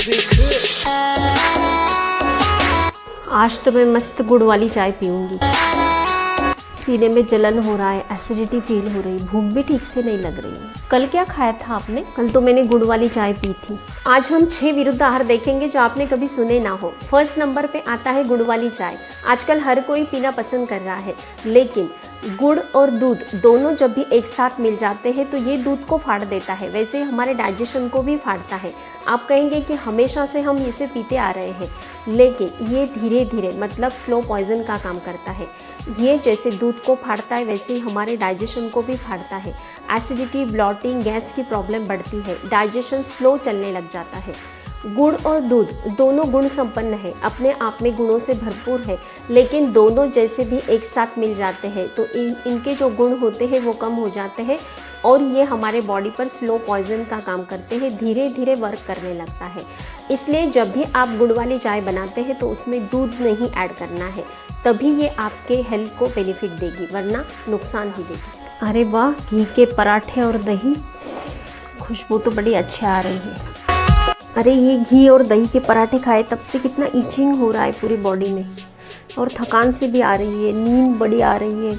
आज तो मैं मस्त गुड़ वाली चाय पीऊंगी। सीने में जलन हो रहा है, एसिडिटी फील हो रही, भूख भी ठीक से नहीं लग रही है। कल क्या खाया था आपने? कल तो मैंने गुड़ वाली चाय पी थी। आज हम 6 विरुद्ध आहार देखेंगे जो आपने कभी सुने ना हो। फर्स्ट नंबर पे आता है गुड़ वाली चाय। आजकल हर कोई पीना पसंद कर रहा है, लेकिन गुड़ और दूध दोनों जब भी एक साथ मिल जाते हैं तो ये दूध को फाड़ देता है, वैसे हमारे डाइजेशन को भी फाड़ता है। आप कहेंगे कि हमेशा से हम इसे पीते आ रहे हैं, लेकिन ये धीरे धीरे मतलब स्लो पॉइजन का काम करता है। ये जैसे दूध को फाड़ता है वैसे ही हमारे डाइजेशन को भी फाड़ता है। एसिडिटी, ब्लॉटिंग, गैस की प्रॉब्लम बढ़ती है, डाइजेशन स्लो चलने लग जाता है। गुड़ और दूध दोनों गुण संपन्न है, अपने आप में गुणों से भरपूर है, लेकिन दोनों जैसे भी एक साथ मिल जाते हैं तो इनके जो गुण होते हैं वो कम हो जाते हैं और ये हमारे बॉडी पर स्लो पॉइजन का काम करते हैं, धीरे धीरे वर्क करने लगता है। इसलिए जब भी आप गुड़ वाली चाय बनाते हैं तो उसमें दूध नहीं ऐड करना है, तभी ये आपके हेल्थ को बेनिफिट देगी, वरना नुकसान ही देगी। अरे वाह, घी के पराठे और दही, खुशबू तो बड़ी अच्छी आ रही है। अरे ये घी और दही के पराठे खाए तब से कितना इचिंग हो रहा है पूरी बॉडी में, और थकान से भी आ रही है, नींद बड़ी आ रही है,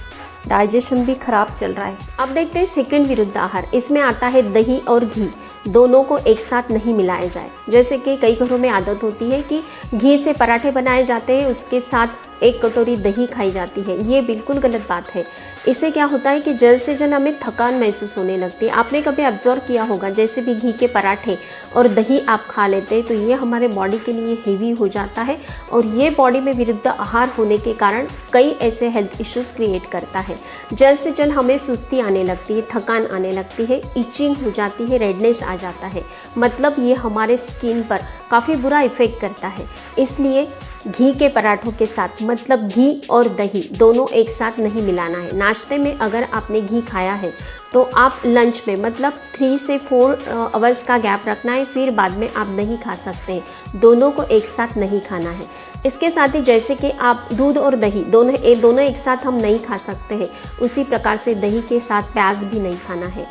डाइजेशन भी खराब चल रहा है। अब देखते हैं सेकंड विरुद्ध आहार। इसमें आता है दही और घी दोनों को एक साथ नहीं मिलाया जाए। जैसे कि कई घरों में आदत होती है कि घी से पराठे बनाए जाते हैं, उसके साथ 1 कटोरी दही खाई जाती है। ये बिल्कुल गलत बात है। इससे क्या होता है कि जल्द से जल्द हमें थकान महसूस होने लगती है। आपने कभी ऑब्जर्व किया होगा, जैसे भी घी के पराठे और दही आप खा लेते हैं तो ये हमारे बॉडी के लिए हेवी हो जाता है और ये बॉडी में विरुद्ध आहार होने के कारण कई ऐसे हेल्थ इश्यूज क्रिएट करता है। जल्द से जल्द हमें सुस्ती आने लगती है, थकान आने लगती है, इचिंग हो जाती है, रेडनेस आ जाता है, मतलब ये हमारे स्किन पर काफ़ी बुरा इफेक्ट करता है। इसलिए घी के पराठों के साथ मतलब घी और दही दोनों एक साथ नहीं मिलाना है। नाश्ते में अगर आपने घी खाया है तो आप लंच में मतलब 3 से 4 आवर्स का गैप रखना है, फिर बाद में आप दही खा सकते हैं। दोनों को एक साथ नहीं खाना है। इसके साथ ही जैसे कि आप दूध और दही दोनों एक साथ हम नहीं खा सकते हैं, उसी प्रकार से दही के साथ प्याज भी नहीं खाना है।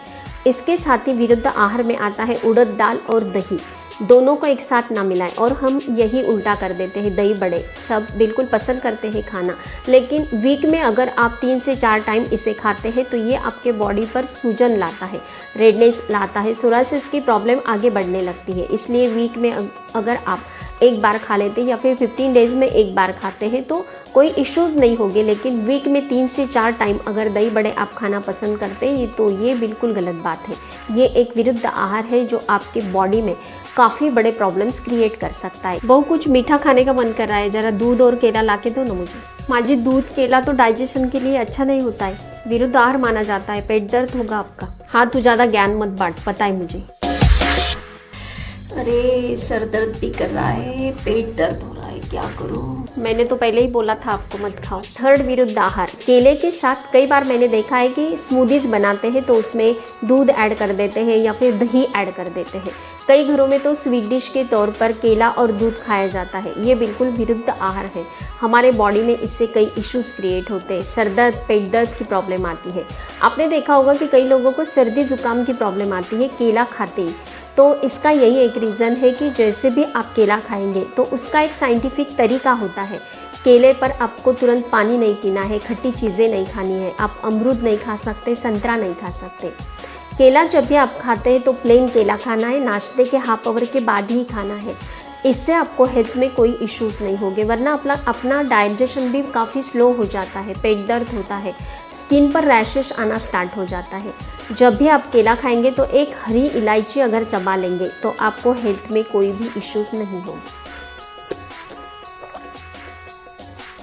इसके साथ ही विरुद्ध आहार में आता है उड़द दाल और दही, दोनों को एक साथ ना मिलाएं। और हम यही उल्टा कर देते हैं, दही बड़े सब बिल्कुल पसंद करते हैं खाना, लेकिन वीक में अगर आप 3 से 4 टाइम इसे खाते हैं तो ये आपके बॉडी पर सूजन लाता है, रेडनेस लाता है, सोरासिस की प्रॉब्लम आगे बढ़ने लगती है। इसलिए वीक में अगर आप एक बार खा लेते हैं या फिर 15 डेज़ में एक बार खाते हैं तो कोई इश्यूज़ नहीं होंगे, लेकिन वीक में 3 से 4 टाइम अगर दही बड़े आप खाना पसंद करते हैं तो ये बिल्कुल गलत बात है। ये एक विरुद्ध आहार है जो आपके बॉडी में काफ़ी बड़े प्रॉब्लम्स क्रिएट कर सकता है। बहुत कुछ मीठा खाने का मन कर रहा है, ज़रा दूध और केला ला के दो ना मुझे। माजी, दूध केला तो डाइजेशन के लिए अच्छा नहीं होता है, विरुद्ध आहार माना जाता है, पेट दर्द होगा आपका। हाँ, तू ज़्यादा ज्ञान मत बांट, पता है मुझे। अरे सर दर्द भी कर रहा है, पेट दर्द हो रहा है, क्या करूं? मैंने तो पहले ही बोला था आपको मत खाओ। थर्ड विरुद्ध आहार, केले के साथ कई बार मैंने देखा है कि स्मूदीज बनाते हैं तो उसमें दूध ऐड कर देते हैं या फिर दही ऐड कर देते हैं। कई घरों में तो स्वीट डिश के तौर पर केला और दूध खाया जाता है। ये बिल्कुल विरुद्ध आहार है। हमारे बॉडी में इससे कई इश्यूज क्रिएट होते हैं, सर दर्द, पेट दर्द की प्रॉब्लम आती है। आपने देखा होगा कि कई लोगों को सर्दी जुकाम की प्रॉब्लम आती है केला खाते ही। तो इसका यही एक रीज़न है कि जैसे भी आप केला खाएंगे तो उसका एक साइंटिफिक तरीका होता है। केले पर आपको तुरंत पानी नहीं पीना है, खट्टी चीज़ें नहीं खानी है, आप अमरूद नहीं खा सकते, संतरा नहीं खा सकते। केला जब भी आप खाते हैं तो प्लेन केला खाना है, नाश्ते के हाफ आवर के बाद ही खाना है। इससे आपको हेल्थ में कोई इश्यूज़ नहीं होंगे, वरना अपना डाइजेशन भी काफ़ी स्लो हो जाता है, पेट दर्द होता है, स्किन पर रैशेस आना स्टार्ट हो जाता है। जब भी आप केला खाएंगे तो एक हरी इलायची अगर चबा लेंगे तो आपको हेल्थ में कोई भी इश्यूज़ नहीं होंगे।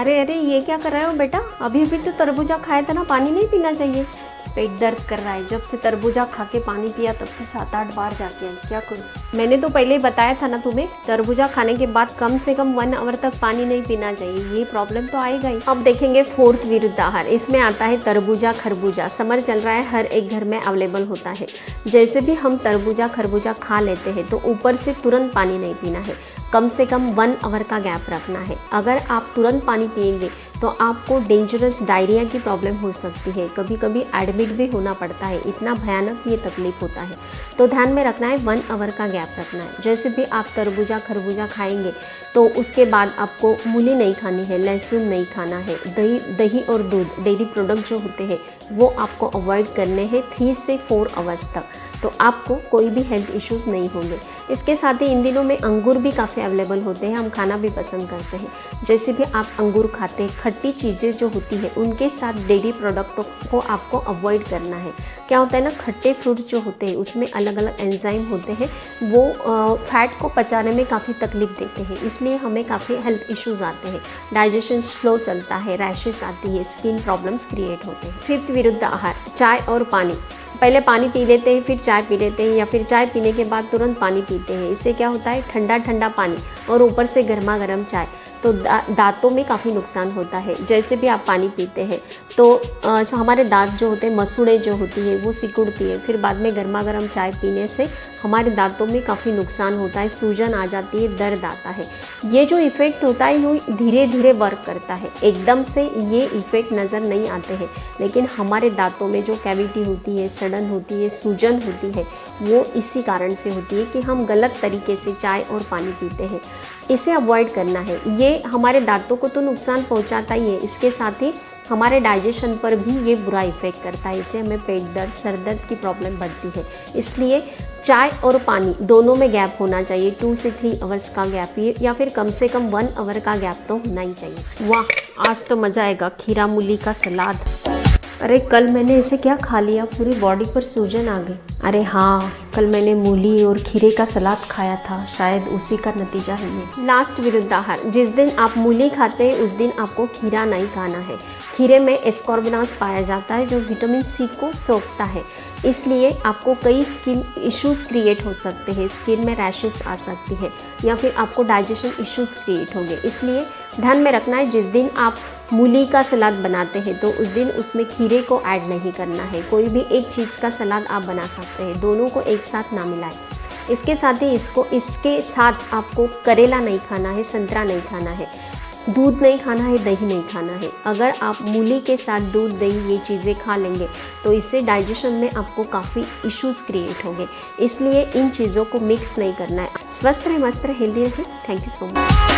अरे अरे, ये क्या कर रहे हो बेटा? अभी अभी तो तरबूजा खाया था ना, पानी नहीं पीना चाहिए? पेट दर्द कर रहा है, जब से तरबूजा खा के पानी पिया तब से 7-8 बार जाके आई, क्या करूँ? मैंने तो पहले ही बताया था ना तुम्हें, तरबूजा खाने के बाद कम से कम 1 आवर तक पानी नहीं पीना चाहिए, ये प्रॉब्लम तो आएगा ही। अब देखेंगे फोर्थ विरुद्ध आहार। इसमें आता है तरबूजा खरबूजा। समर चल रहा है, हर एक घर में अवेलेबल होता है। जैसे भी हम तरबूजा खरबूजा खा लेते हैं तो ऊपर से तुरंत पानी नहीं पीना है, कम से कम 1 आवर का गैप रखना है। अगर आप तुरंत पानी पिएंगे तो आपको डेंजरस डायरिया की प्रॉब्लम हो सकती है, कभी कभी एडमिट भी होना पड़ता है, इतना भयानक ये तकलीफ होता है। तो ध्यान में रखना है 1 आवर का गैप रखना है। जैसे भी आप तरबूजा खरबूजा खाएंगे तो उसके बाद आपको मूली नहीं खानी है, लहसुन नहीं खाना है, दही और दूध डेयरी प्रोडक्ट जो होते हैं वो आपको अवॉइड करने हैं 3 से 4 आवर्स तक, तो आपको कोई भी हेल्थ इश्यूज़ नहीं होंगे। इसके साथ ही इन दिनों में अंगूर भी काफ़ी अवेलेबल होते हैं, हम खाना भी पसंद करते हैं। जैसे भी आप अंगूर खाते हैं, खट्टी चीज़ें जो होती है उनके साथ डेयरी प्रोडक्टों को आपको अवॉइड करना है। क्या होता है ना, खट्टे फ्रूट्स जो होते हैं उसमें अलग अलग एंजाइम होते हैं, वो फैट को पचाने में काफ़ी तकलीफ देते हैं, इसलिए हमें काफ़ी हेल्थ इश्यूज़ आते हैं, डाइजेशन स्लो चलता है, रैशेस आती है, स्किन प्रॉब्लम्स क्रिएट होते हैं। 5th विरुद्ध आहार, चाय और पानी। पहले पानी पी लेते हैं फिर चाय पी लेते हैं, या फिर चाय पीने के बाद तुरंत पानी पीते हैं। इससे क्या होता है, ठंडा ठंडा पानी और ऊपर से गर्मा गर्म चाय, तो दांतों में काफ़ी नुकसान होता है। जैसे भी आप पानी पीते हैं तो जो हमारे दांत जो होते हैं, मसूड़े जो होती है वो सिकुड़ती है, फिर बाद में गर्मा गर्म चाय पीने से हमारे दांतों में काफ़ी नुकसान होता है, सूजन आ जाती है, दर्द आता है। ये जो इफ़ेक्ट होता है वो धीरे धीरे वर्क करता है, एकदम से ये इफ़ेक्ट नज़र नहीं आते हैं, लेकिन हमारे दांतों में जो कैविटी होती है, सड़न होती है, सूजन होती है, वो इसी कारण से होती है कि हम गलत तरीके से चाय और पानी पीते हैं। इसे अवॉइड करना है। ये हमारे दांतों को तो नुकसान पहुंचाता ही है, इसके साथ ही हमारे डाइजेशन पर भी ये बुरा इफेक्ट करता है। इससे हमें पेट दर्द, सर दर्द की प्रॉब्लम बढ़ती है। इसलिए चाय और पानी दोनों में गैप होना चाहिए, 2 से 3 आवर्स का गैप, या फिर कम से कम 1 आवर का गैप तो होना ही चाहिए। वाह, आज तो मज़ा आएगा। खीरा मूली का सलाद। अरे कल मैंने इसे क्या खा लिया, पूरी बॉडी पर सूजन आ गई। अरे हाँ, कल मैंने मूली और खीरे का सलाद खाया था, शायद उसी का नतीजा है ये। लास्ट विरुद्ध आहार, जिस दिन आप मूली खाते हैं उस दिन आपको खीरा नहीं खाना है। खीरे में एस्कॉर्बिनास पाया जाता है जो विटामिन सी को सोखता है, इसलिए आपको कई स्किन इश्यूज़ क्रिएट हो सकते हैं, स्किन में रैशेस आ सकती है, या फिर आपको डाइजेशन इश्यूज़ क्रिएट होंगे। इसलिए ध्यान में रखना है, जिस दिन आप मूली का सलाद बनाते हैं तो उस दिन उसमें खीरे को ऐड नहीं करना है। कोई भी एक चीज़ का सलाद आप बना सकते हैं, दोनों को एक साथ ना मिलाएं। इसके साथ ही इसके साथ आपको करेला नहीं खाना है, संतरा नहीं खाना है, दूध नहीं खाना है, दही नहीं खाना है। अगर आप मूली के साथ दूध दही ये चीज़ें खा लेंगे तो इससे डाइजेशन में आपको काफ़ी इश्यूज़ क्रिएट होंगे, इसलिए इन चीज़ों को मिक्स नहीं करना है। स्वस्थ रहे, मस्त रहे, हेल्दी रहे। Thank you so much.